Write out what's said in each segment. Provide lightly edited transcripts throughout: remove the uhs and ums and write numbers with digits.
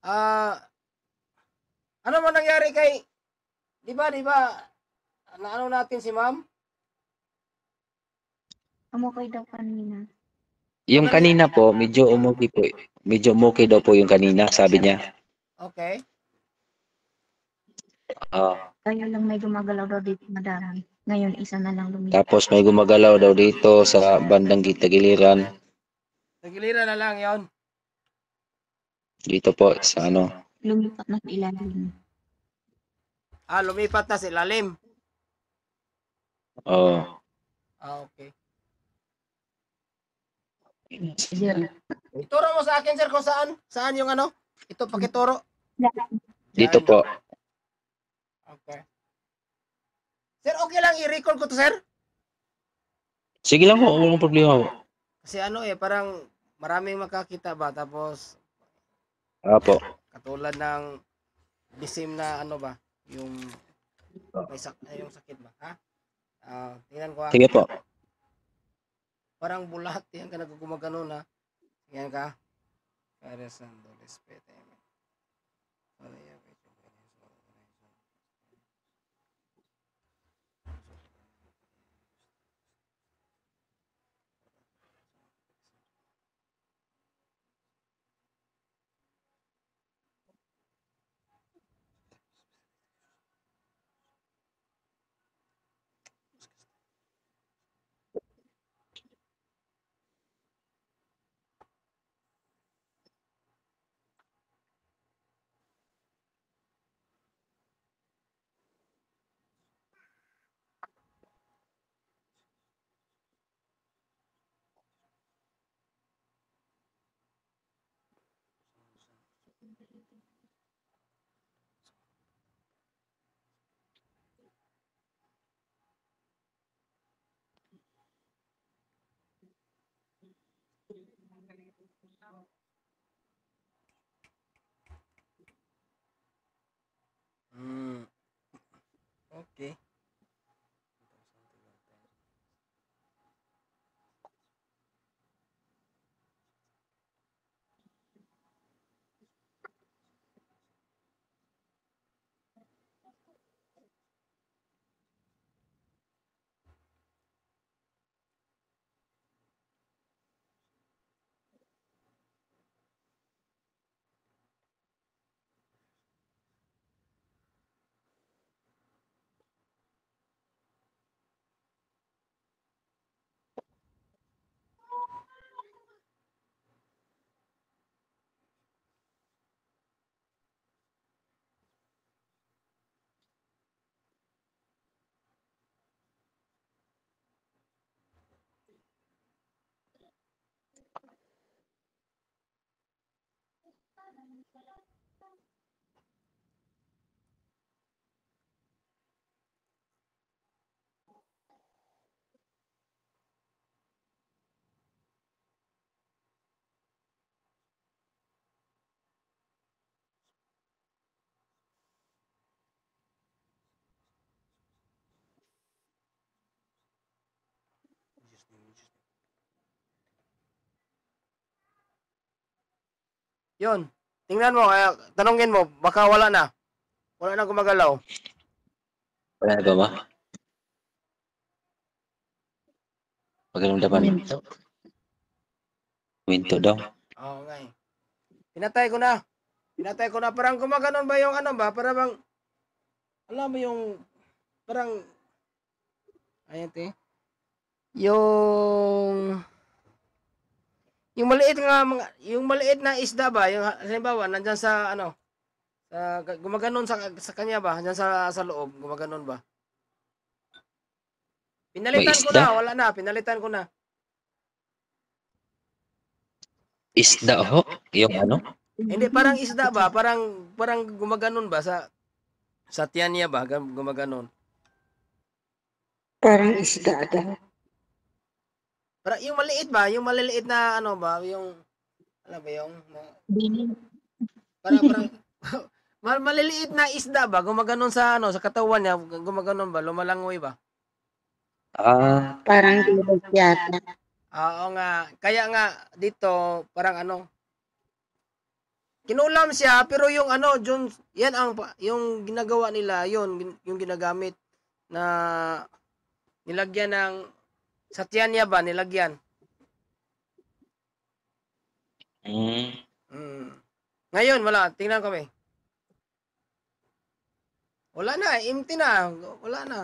Ah, ano man nangyari kay, di ba, na ano natin si ma'am? Umukay daw kanina. Yung Yung kanina po, medyo umuki po. Medyo umuki daw po yung kanina, sabi niya. Okay. Ah, Kaya lang may gumagalaw daw dito madami. Ngayon, isa na lang lumipat. tapos may gumagalaw daw dito sa bandang gitagiliran. Nagiliran na lang yon. Dito po sa ano. Lumipat na sa ilalim. Ah, lumipat na sa ilalim. Oh. Ah, okay. Diyan. Ituro mo sa akin, sir, kung saan. Saan yung ano? Ito, pakituro. Dito Diyan. po. Okay. Sir, okay lang i-recall ko to, sir? Sige lang po, walang problema po. Kasi ano parang maraming makakita ba, tapos Apo. katulad ng bisim na ano ba, yung yung sakit ba, ha? Tingnan ko ha. Sige po. Parang bulat yan ka nagugumagano na. Tingnan ka. Karesando respete. Okay. Yun. Tingnan mo, tanongin mo, baka wala na. Wala na gumagalaw. Wala na ba ma? Pagkaramdaman. Minto. Minto daw. Oo nga eh. Pinatay ko na. Pinatay ko na. Parang gumaganon ba yung ano ba? Parang bang, alam mo yung, parang, ayan te. Yung maliit nga mga, yung maliit na isda ba, yung halimbawa nandiyan sa ano, gumaganon sa kanya ba, nandiyan sa loob, gumaganon ba? May Pinalitan ko isda? na, wala na, pinalitan ko na. Isda ho? Yung ano? Hindi parang isda ba, parang gumaganon ba sa tiyan niya ba, gumaganon. Parang isda daw. Parang yung maliit ba, yung maliliit na ano ba, yung alam ba yung Binin. parang maliliit na isda ba, gumaganon sa ano, sa katawan niya, gumaganon ba, lumalangoy ba? Ah, Parang bilog yata. Oo nga. Kaya nga dito parang ano, kinulam siya, pero yung ano, yan yung ginagawa nila, yung ginagamit na nilagyan ng, sa tiyan niya ba, nilagyan. Ngayon, wala, tingnan kami. Wala na, empty na, wala na.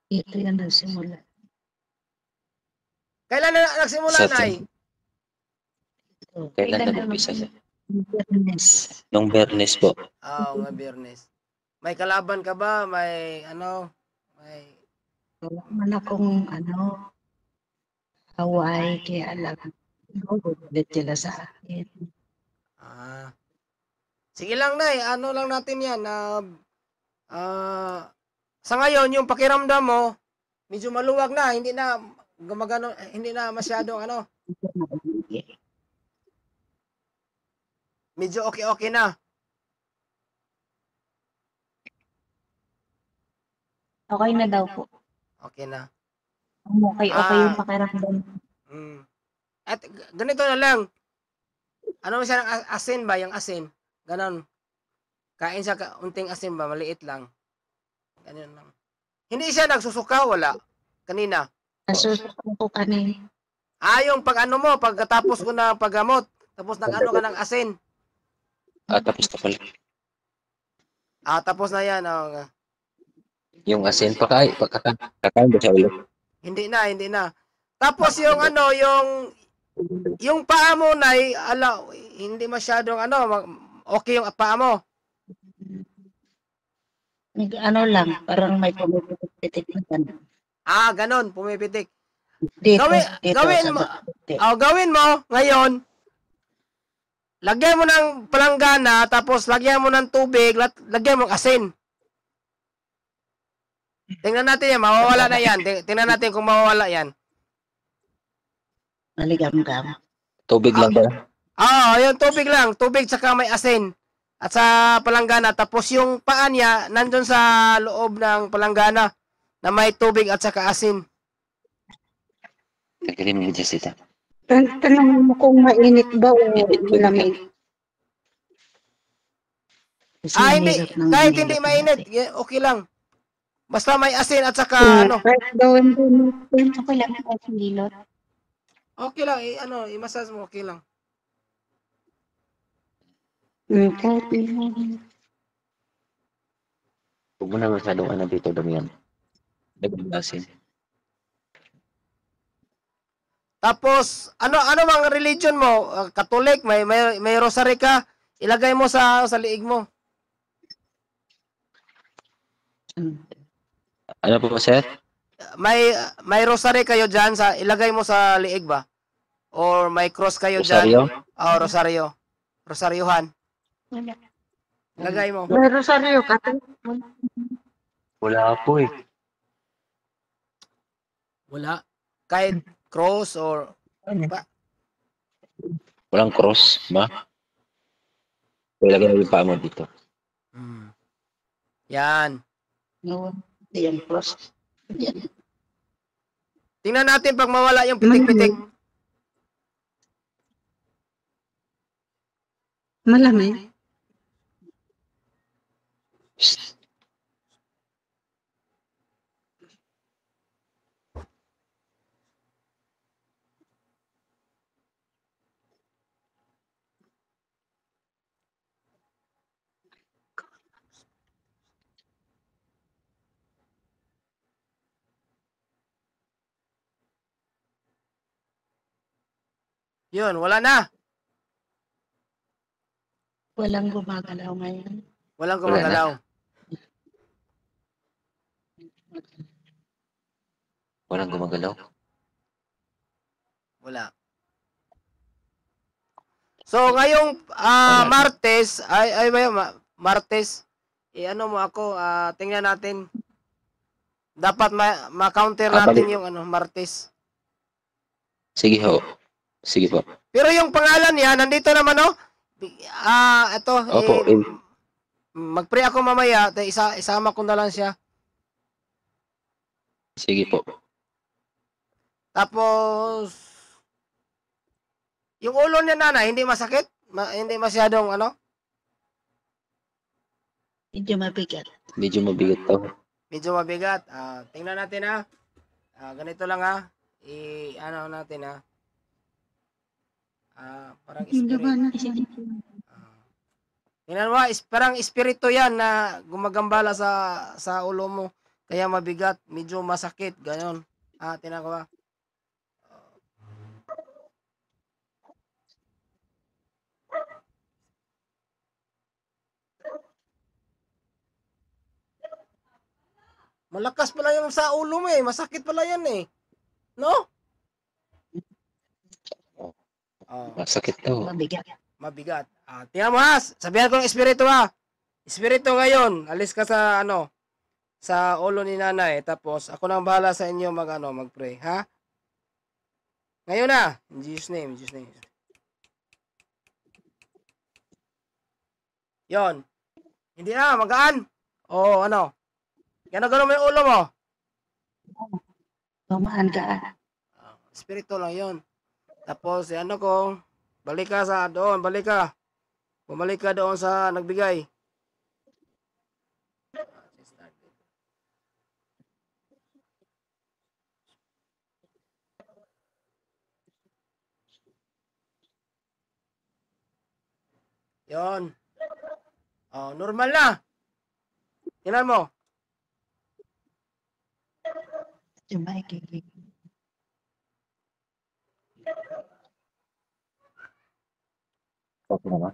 Ito yan nagsimula. Kailan na nagsimula, Sa Nay? Kailan nag-umpisa siya? Fairness. Nung Bernes po. Nga Biyernes. May kalaban ka ba? May Wala man akong Hawaii, kaya alam. Ulit sila sa akin. Sige lang, Nay, ano lang natin yan, sa ngayon, yung pakiramdam mo, medyo maluwag na, hindi na gumagano, hindi na masyadong medyo okay na. Okay na daw po. Okay na. Okay yung pakiramdam. At ganito na lang. Ano siya ng asin ba? Yung asin. Ganon. Kain siya unting asin ba? Maliit lang. Ganyan lang. Hindi siya nagsusuka, wala. Kanina. Nasusukan ko kanina. Yung pagkatapos ko na paggamot, tapos nag-ano ka ng asin. Tapos na pala. Tapos na yan. Yung asin, kakain ba siya ulit? Hindi na. Tapos yung yung paa mo na, hindi masyadong okay yung paa mo. Lang, parang may pumipitik na gano'n. Ganon, pumipitik. Dito, gawin mo ngayon. Lagyan mo ng palanggana, tapos lagyan mo ng tubig, lagyan mo ng asin. Tingnan natin yan, mawawala na yan. Tingnan natin kung mawawala yan. Maligam-gam. Tubig lang ba? Yung tubig lang. Tubig tsaka may asin. At sa palanggana. Tapos yung paa niya, nandun sa loob ng palanggana na may tubig at saka asin. Kagaling mo, Jessica. Tanong mo kung mainit ba o malamig. Hindi. Kahit hindi mainit, okay lang. Basta may asin at saka Kahit gawin ko natin. Okay lang ako sa lilot. Okay lang, i-massage mo, okay lang. Kahit Huwag mo na masyadong dito, damihan. Nag-asin. Tapos, ano mga religion mo? Catholic, may rosary ka, ilagay mo sa liig mo. Ano po ba, sir? May rosary kayo dyan, ilagay mo sa liig ba? Or may cross kayo Rosaryo? dyan? Rosaryo. Rosaryohan. Ilagay mo. may rosaryo ka. Wala po eh. Wala. Kahit cross or... Walang cross ba? Ilagay mo yung paa mo dito. Yan. No, yan cross. Yan. Tingnan natin pag mawala yung pitik-pitik. Malamig. Yun, wala na. Walang gumagalaw ngayon. Walang gumagalaw. Walang gumagalaw? Wala. So, ngayong Martes, Martes, ano mo ako, tingnan natin. Dapat ma-counter natin yung Martes. Sige ho. Sige po. Pero yung pangalan niya, nandito naman, ito, Opo. mag-pray ako mamaya, isama ko na lang siya. Sige po. Tapos, Yung ulo niya, nanay, hindi masakit? Hindi masyadong, ano? Medyo mabigat. Medyo mabigat to. Medyo mabigat. Tingnan natin, ha. Ganito lang, ha. Ano natin, ha. Parang Hindi ba spirit. na isipin? Tingnan mo, parang espiritu yan na gumagambala sa ulo mo. Kaya mabigat, medyo masakit, ganyan. Tingnan ko ba? Malakas pala yung sa ulo mo eh. Masakit pala yan eh. No? Masakit to. Mabigat. Mabigat. Tingnan mo ha. Sabihan ko ng espiritu ha. Espiritu ngayon. Alis ka sa ano. Sa ulo ni nanay. Tapos ako nang bahala sa inyo mag-pray. Ha? Ngayon na. In Jesus name. In Jesus name. Yon. Hindi na. Magaan. O ano. Gano'n mo yung ulo mo. Tumaan ka. Espiritu lang yon. Tapos, ano ko, balik ka sa doon, balik ka. Bumalik ka doon sa nagbigay. Yon. Normal na. Tingnan mo. Tumaikigig. Okay naman.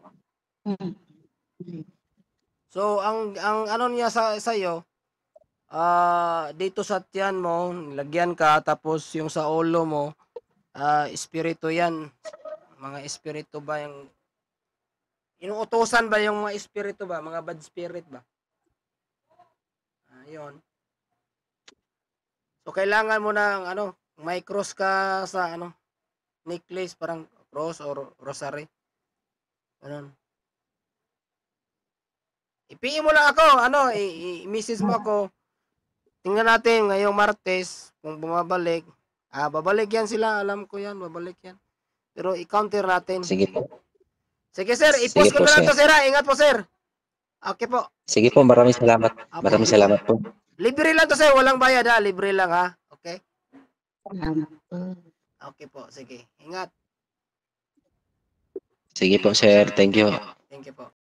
So, ang ano niya sa iyo, dito sa tiyan mo, lagyan ka, tapos yung sa ulo mo, espiritu yan. Mga espiritu ba yung, inuutosan ba yung mga espiritu ba? Mga bad spirit ba? Yun. So, kailangan mo ng, may cross ka sa, necklace, parang cross or rosary. Ganun. I-PM mo lang ako, i-message mo ako. Tingnan natin ngayong Martes kung bumabalik. Babalik yan sila, alam ko yan, babalik yan. Pero i-counter natin. Sige po. Sige sir, i-post Sige ko po, na lang sir. to sir. Ingat po sir. Okay po. Sige po, maraming salamat. Maraming salamat po. Libre lang to sir, walang bayad ha, libre lang ha. Okay? Salamat po. Okay po, sige. Ingat. Sige po, sir. Thank you. Thank you po.